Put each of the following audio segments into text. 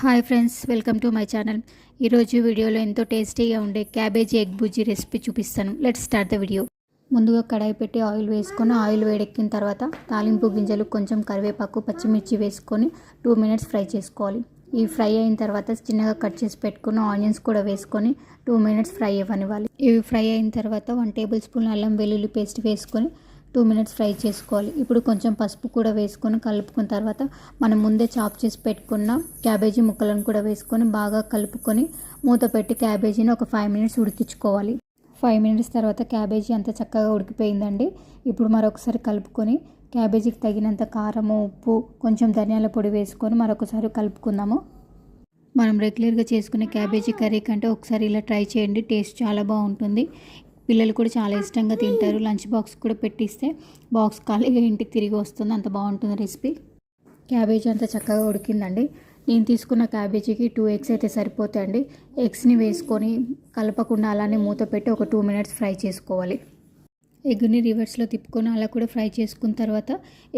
Hi friends, welcome to my channel. ఈరోజు వీడియోలో ఎంతో టేస్టీగా ఉండే క్యాబేజీ ఎగ్ బుజ్జీ రెసిపీ చూపిస్తాను. Let's start the video. ముందుగా కడాయి పెట్టి ఆయిల్ వేసుకొని ఆయిల్ వేడెక్కిన తర్వాత తాలింపు గింజలు, కొంచెం కరివేపాకు, పచ్చిమిర్చి వేసుకొని 2 మినిట్స్ ఫ్రై చేసుకోవాలి. ఈ ఫ్రై అయిన తర్వాత చిన్నగా కట్ చేసి పెట్టుకున్న ఆనియన్స్ కూడా వేసుకొని 2 మినిట్స్ ఫ్రై అవ్వనివ్వాలి. ఇవి ఫ్రై అయిన తర్వాత 1 టేబుల్ స్పూన్ అల్లం వెల్లుల్లి పేస్ట్ వేసుకొని 2 మినిట్స్ ఫ్రై చేసుకోవాలి. ఇప్పుడు కొంచెం పసుపు కూడా వేసుకొని కలుపుకున్న తర్వాత మనం ముందే చాప్ చేసి పెట్టుకున్న క్యాబేజీ ముక్కలను కూడా వేసుకొని బాగా కలుపుకొని మూత పెట్టి క్యాబేజీని ఒక 5 మినిట్స్ ఉడికించుకోవాలి. 5 మినిట్స్ తర్వాత క్యాబేజీ అంత చక్కగా ఉడికిపోయిందండి. ఇప్పుడు మరొకసారి కలుపుకొని క్యాబేజీకి తగినంత కారము, ఉప్పు, కొంచెం ధనియాల పొడి వేసుకొని మరొకసారి కలుపుకుందాము. మనం రెగ్యులర్గా చేసుకునే క్యాబేజీ కర్రీ కంటే ఒకసారి ఇలా ట్రై చేయండి. టేస్ట్ చాలా బాగుంటుంది. పిల్లలు కూడా చాలా ఇష్టంగా తింటారు. లంచ్ బాక్స్ కూడా పెట్టిస్తే బాక్స్ ఖాళీగా ఇంటికి తిరిగి వస్తుంది. అంత బాగుంటుంది రెసిపీ. క్యాబేజీ అంతా చక్కగా ఉడికిందండి. నేను తీసుకున్న క్యాబేజీకి 2 ఎగ్స్ అయితే సరిపోతాయండి. ఎగ్స్ని వేసుకొని కలపకుండా అలానే మూత పెట్టి ఒక 2 మినిట్స్ ఫ్రై చేసుకోవాలి. ఎగ్ని రివర్స్లో తిప్పుకొని అలా కూడా ఫ్రై చేసుకున్న తర్వాత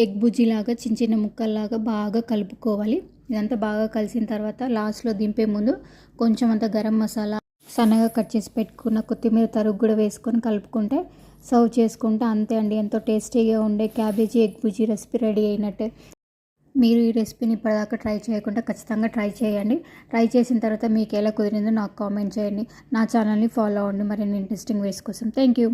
ఎగ్ బుజ్జిలాగా చిన్న చిన్న ముక్కల్లాగా బాగా కలుపుకోవాలి. ఇదంతా బాగా కలిసిన తర్వాత లాస్ట్లో దింపే ముందు కొంచెం అంత గరం మసాలా, సన్నగా కట్ చేసి పెట్టుకున్న కొత్తిమీర తరుగు కూడా వేసుకొని కలుపుకుంటే సర్వ్ చేసుకుంటే అంతే అండి. ఎంతో టేస్టీగా ఉండే క్యాబేజీ ఎగ్ బుజ్జీ రెసిపీ రెడీ అయినట్టే. మీరు ఈ రెసిపీని ఇప్పటిదాకా ట్రై చేయకుండా ఖచ్చితంగా ట్రై చేయండి. ట్రై చేసిన తర్వాత మీకు ఎలా కుదిరిందో నాకు కామెంట్ చేయండి. నా ఛానల్ని ఫాలో అవ్వండి మరిన్ని ఇంట్రెస్టింగ్ వీడియోస్ కోసం. Thank you.